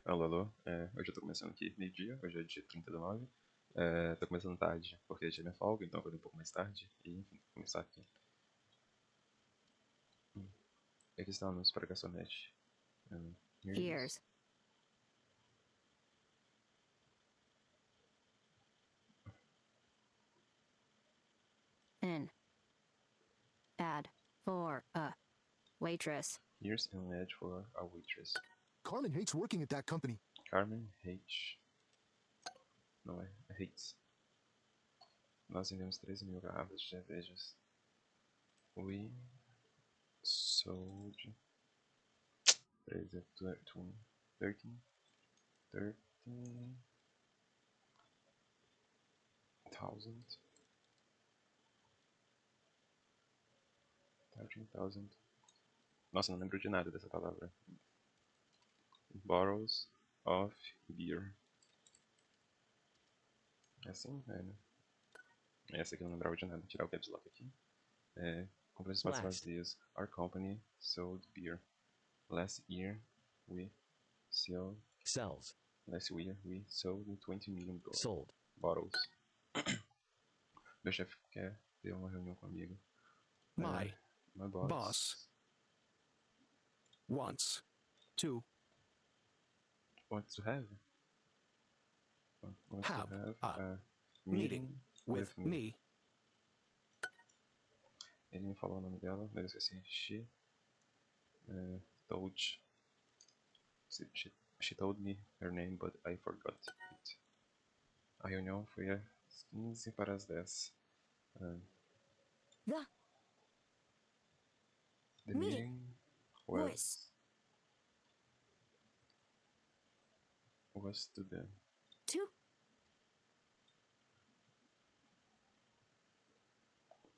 Alô, alô. Hoje eu tô começando aqui meio-dia, hoje é dia 30 do 9. Tô começando tarde, porque hoje é minha folga, então eu acordei um pouco mais tarde. E enfim, vou começar aqui. Aqui estamos para a garçonete. Ears. In. Ad. For a waitress. Here's an ad for a waitress. Carmen hates working at that company. Carmen hates. Não é, hates. Nós vendemos 13.000 garrafas de cervejas. We sold 13, 13,000. Nossa, não lembro de nada dessa palavra. Bottles of beer. É assim, né? Essa aqui eu não lembrava de nada. Vou tirar o caps lock aqui. Comprar espaços vazios. Our company sold beer. Last year we sold. Sells. Last year we sold 20 million Sold. bottles. Meu chefe quer ter uma reunião comigo. My My boss wants to wants to have a meeting with me. Ele me falou o nome dela, mas eu esqueci. She told me her name, but I forgot it. A reunião foi às 15 para as 10. The meeting was to the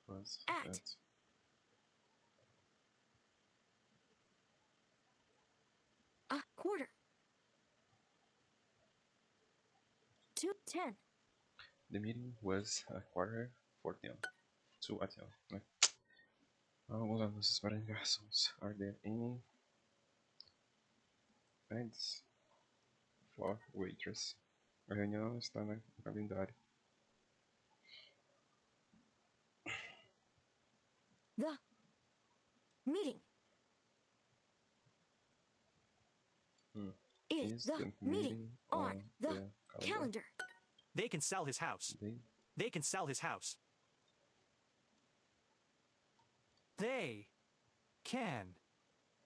was at A quarter. 2:10. The meeting was a quarter for 10. 2 at 10, né? Vamos lá, nossos para garçons. Are there any ads for waitress? A reunião está no calendário. The meeting. Is the meeting on the calendar? They can sell his house. They can sell his house. They can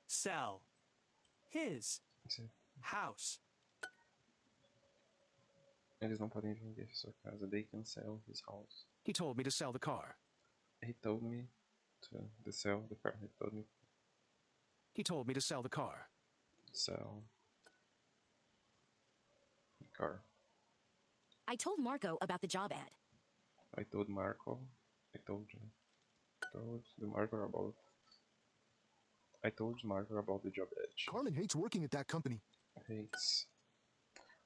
sell his house. Eles não podem vender sua casa. They can sell his house. He told me to sell the car. He told me to sell the car. He told me to sell the car. Sell the car. I told Marco about the job ad. I told Marco about the job ad. Carmen hates working at that company.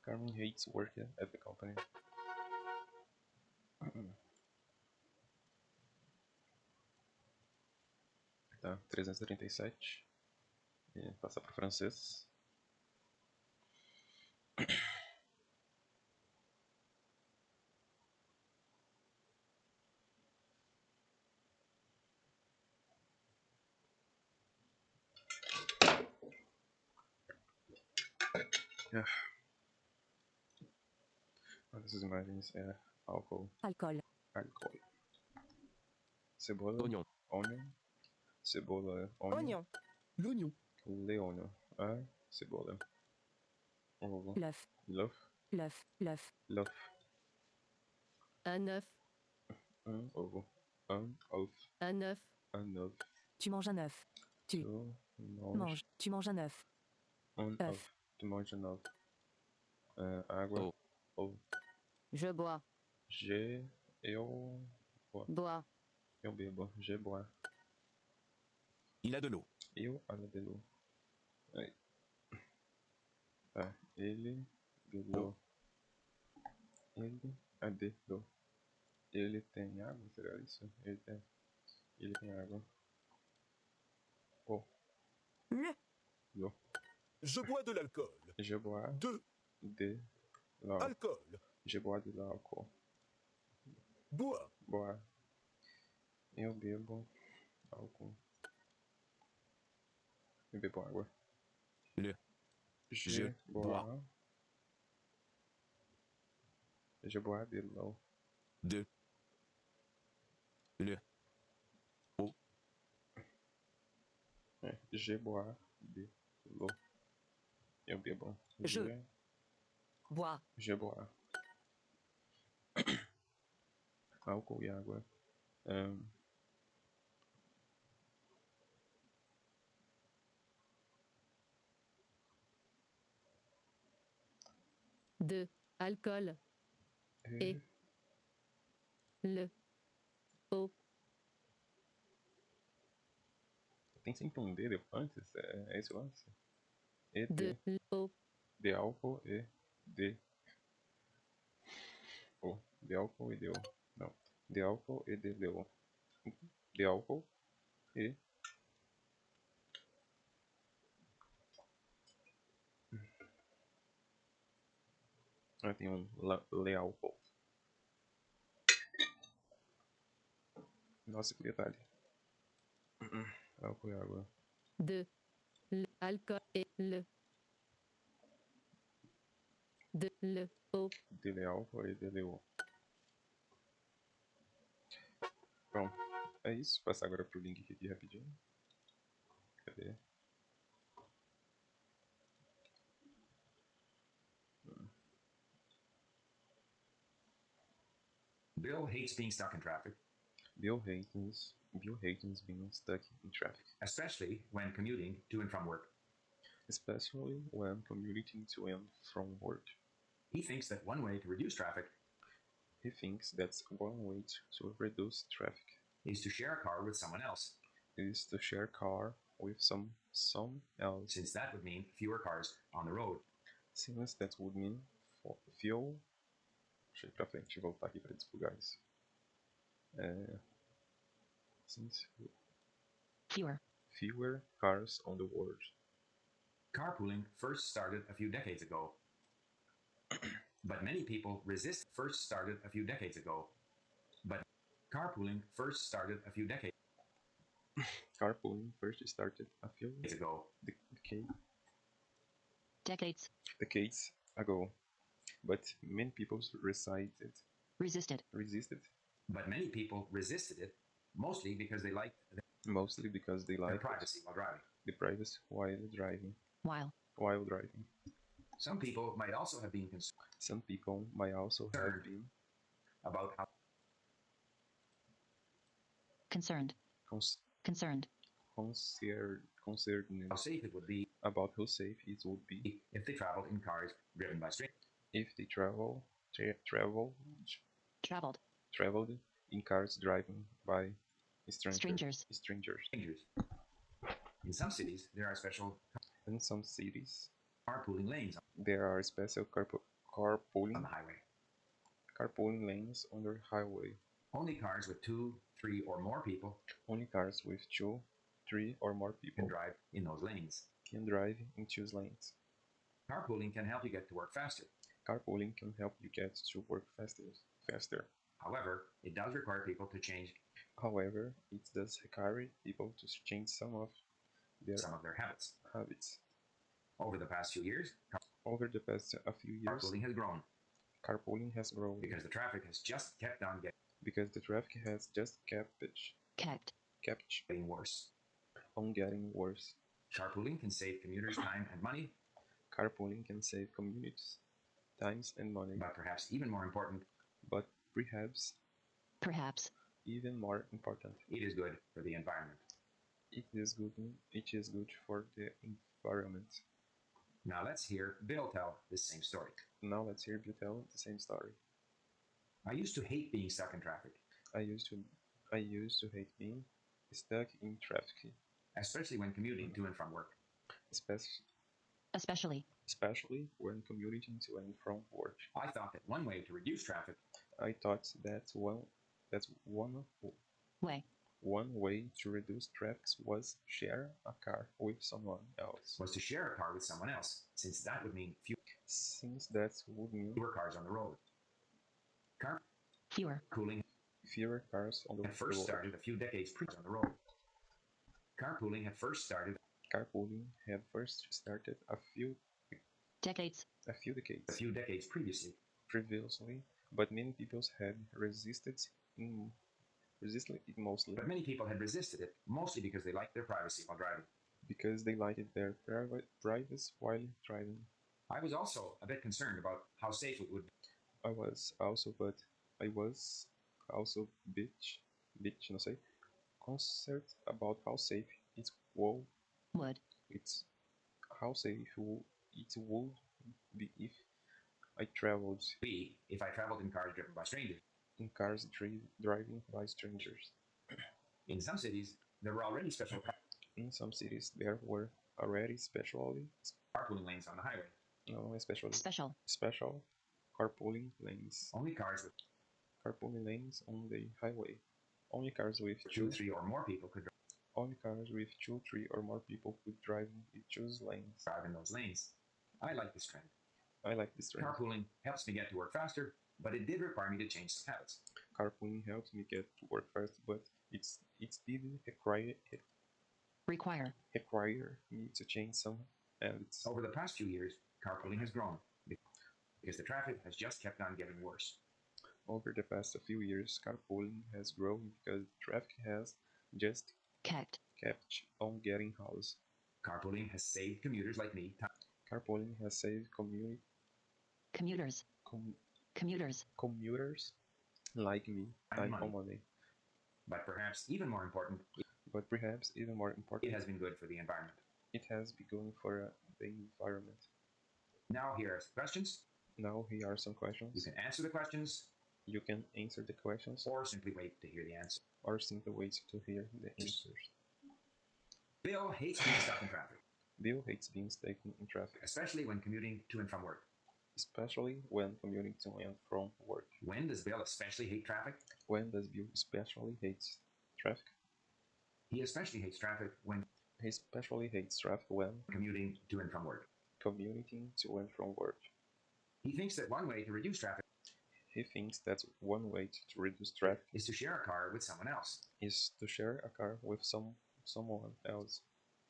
Carmen hates working at the company. Tá, 337. E passar para o francês. Uma dessas imagens é álcool. Alcool. Cebola. Onion. Cebola. Oignon. L'oignon. Leônio. A cebola. Ovo. L'œuf. Loaf. Un œuf. Un ovo. Un œuf. Un œuf. Un œuf. Tu manges un œuf. Tu manges un œuf. Un œuf. Tu manges un œuf. Água. Ou. Je bois. Eu Bois. Eu bebo. Je bois. Il a de l'eau. Eu a de l'eau. Aí. Tá. Ele bebeu. Ele a de l'eau. Ele tem água? Será isso? Ele tem água. Le. L'eau. Je bois de l'alcool. Je bois De de l'alcool. alcool. Je bois de l'álcool. Bois. Bois. Eu bebo álcool. Eu bebo água. Le. Je bois. Je bois de l'eau. De le. Eau. Je bois de l'eau. Eu bebo. Je. Bois. Je bois. Álcool e água. De alcool. Et le. Eau. Tem sempre um D antes? É esse o lance? E De l'eau. de álcool e de o. De álcool e de o. Não. De álcool e de leu. De álcool e tem um le álcool. Nossa, que detalhe. Álcool e água. De l'alcool et le. De l'eau. De le álcool e de leu. Bom, é isso. Vou passar agora pro link aqui rapidinho. Cadê? Bill hates being stuck in traffic, Bill hates being stuck in traffic, especially when commuting to and from work. especially when commuting to and from work. He thinks that one way to reduce traffic He thinks that's one way to reduce traffic is to share a car with someone else, is to share a car with some else, since that would mean fewer cars on the road. since that would mean fuel. Deixa eu ir pra frente e voltar aqui para desbugar isso. Since fewer cars on the road. Carpooling first started a few decades ago, but many people resist. Carpooling first started a few decades Carpooling first started a few ago, Decades. ago, but many people Resisted. but many people resisted it, mostly because they liked their their privacy while driving. the privacy while driving. While. Some people might also have been Some people might also have been about how Concerned. concerned safe it would be about how safe it would be if they traveled in cars driven by strangers. if they traveled Traveled. in cars driven by strangers. In some cities, there are special In some cities, carpooling lanes there are special on the highway. carpooling lanes on the highway. Only cars with 2, 3, or more people Only cars with 2, 3, or more people can drive in those lanes. can drive in 2 lanes. Carpooling can help you get to work faster. Carpooling can help you get to work faster. However, it does require people to change However, it does require people to change some of their habits. Over Over the past few years, the past few years, carpooling has grown because the traffic has just kept on the traffic has just kept getting worse. on getting worse. Carpooling can save commuters time and money, Carpooling can save communities times and money, but perhaps even more important, but perhaps even more important, it is good for the environment. it is good for the environment. Now let's hear Bill tell the same story. Now let's hear you tell the same story. I used to hate being stuck in traffic, I used to hate being stuck in traffic, especially when commuting to and from work. Especially. when commuting to and from work. I thought that one way to reduce traffic I thought that's one one way to reduce traffic was share a car with someone else. Was to share a car with someone else, since that would mean Since that would mean fewer cars on the road. Fewer. Carpooling fewer cars on the had first road. started a few decades previous on the road. Carpooling had first started Carpooling had first started a few Decades. decades previously. Previously, but many people had resisted it mostly But many people had resisted it, mostly because they liked their privacy while driving. because they liked their privacy while driving. I was also a bit concerned about how safe it would be. I was also não sei, concerned about how safe it would it's how safe it would be if I traveled If I traveled in cars driven by strangers. in cars driving by strangers. In some cities, there were already special In some cities, there were already carpooling lanes on the highway. Special carpooling lanes. Only cars with Carpooling lanes on the highway. Only cars with 2, 3, or more people could Only cars with 2, 3, or more people could drive in those lanes. drive in those lanes. I like this trend. I like this trend. Carpooling helps me get to work faster, but it did require me to change some habits. Carpooling helps me get to work fast, but it did require me to change some habits. Over the past few years, carpooling has grown because the traffic has just kept on getting worse. Over the past few years, carpooling has grown because the traffic has just kept on getting worse. Carpooling has saved commuters like me Carpooling has saved Commuters like me time and money. But perhaps even more important, it has been good for the environment. It has been good for the environment. Now here are some questions. You can answer the questions. You can answer the questions, or simply wait to hear the answer. Answers. Bill hates being stuck in traffic. Bill hates being stuck in traffic, especially when commuting to and from work. When does Bill especially hate traffic? When does Bill especially hate traffic? He especially hates traffic when commuting to and from work. He thinks that one way to reduce traffic is to share a car with someone else.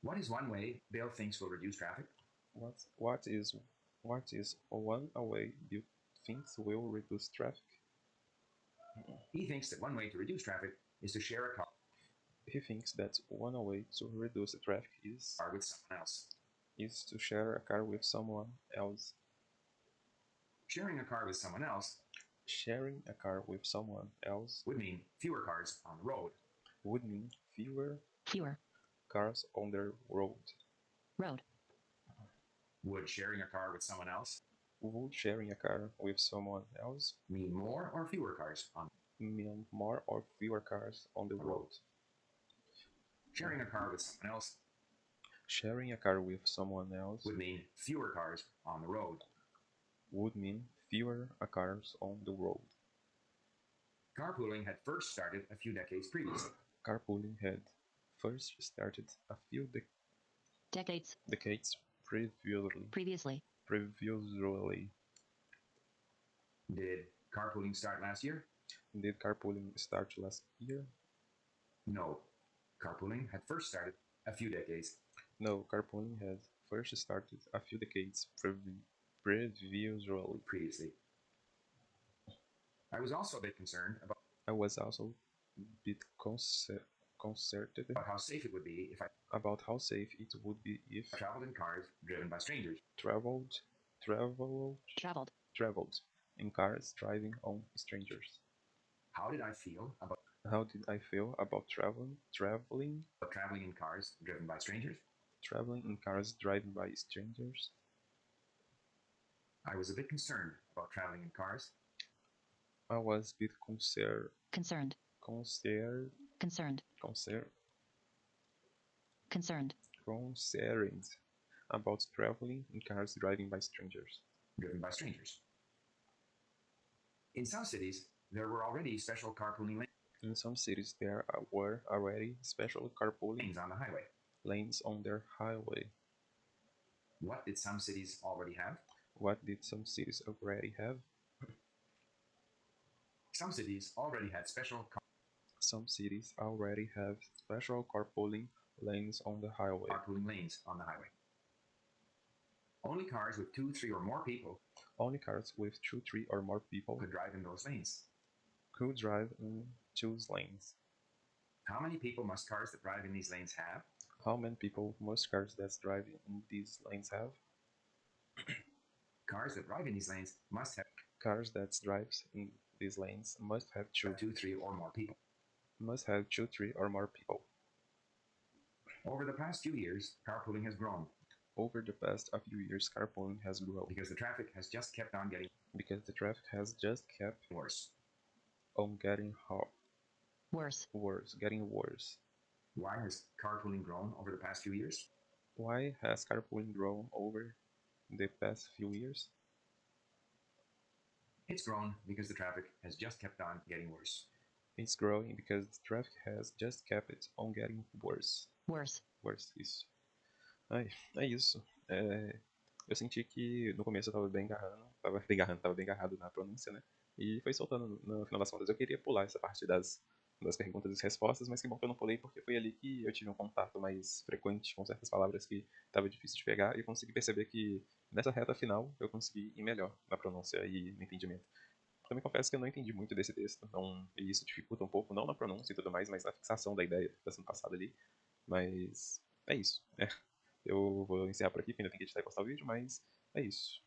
What is one way Bill thinks will reduce traffic? What is one way Bill thinks will reduce traffic? He thinks that one way to reduce traffic is to share a car. He thinks that one way to reduce the traffic is to share a car with someone else. Sharing a car with someone else would mean fewer cars on the road. Fewer cars on the road. Would sharing a car with someone else mean more or fewer cars on the road? Sharing a car with someone else would mean fewer cars on the road. Carpooling had first started a few decades previously. Decades previously. Did carpooling start last year? No. Carpooling had first started a few decades. Previously. I was also a bit concerned about about how safe it would be if I traveled in cars driven by strangers. Traveled in cars driving on strangers. How did I feel about traveling in cars driven by strangers? I was a bit concerned about traveling in cars. I was a bit concerned about traveling in cars driven by strangers. In some cities, there were already special carpooling lanes. In some cities, there were already special carpooling lanes on the highway. lanes on their highway. What did some cities already have? What did some cities already have? Some cities already had special Some cities already have special carpooling lanes on the highway. carpooling lanes on the highway. Only cars with 2, 3, or more people Only cars with 2, 3, or more people could drive in those lanes. could drive in those lanes. How many people must cars that drive in these lanes have? How many people must cars that drive in these lanes have? Cars that drive in these lanes must have Cars that drive in these lanes must have 2, 3, or more people. Must have 2, 3, or more people. Over the past few years, carpooling has grown. Over the past few years, carpooling has grown because the traffic has just kept on getting worse. on getting Worse. getting worse. Why has carpooling grown over the past few years? Why has carpooling grown over the past few years? It's grown because the traffic has just kept on getting worse. It's growing because the traffic has just kept on getting worse. Worse. Worse, isso. Ai, é isso. Eu senti que no começo eu tava bem agarrado na pronúncia, né? E foi soltando no final das contas. Eu queria pular essa parte das perguntas e respostas, mas que bom que eu não pulei, porque foi ali que eu tive um contato mais frequente com certas palavras que estava difícil de pegar, e eu consegui perceber que nessa reta final eu consegui ir melhor na pronúncia e no entendimento. Também confesso que eu não entendi muito desse texto, e isso dificulta um pouco, não na pronúncia e tudo mais, mas na fixação da ideia que está sendo passada ali. Mas é isso. Eu vou encerrar por aqui, porque ainda tem que editar e postar o vídeo, mas é isso.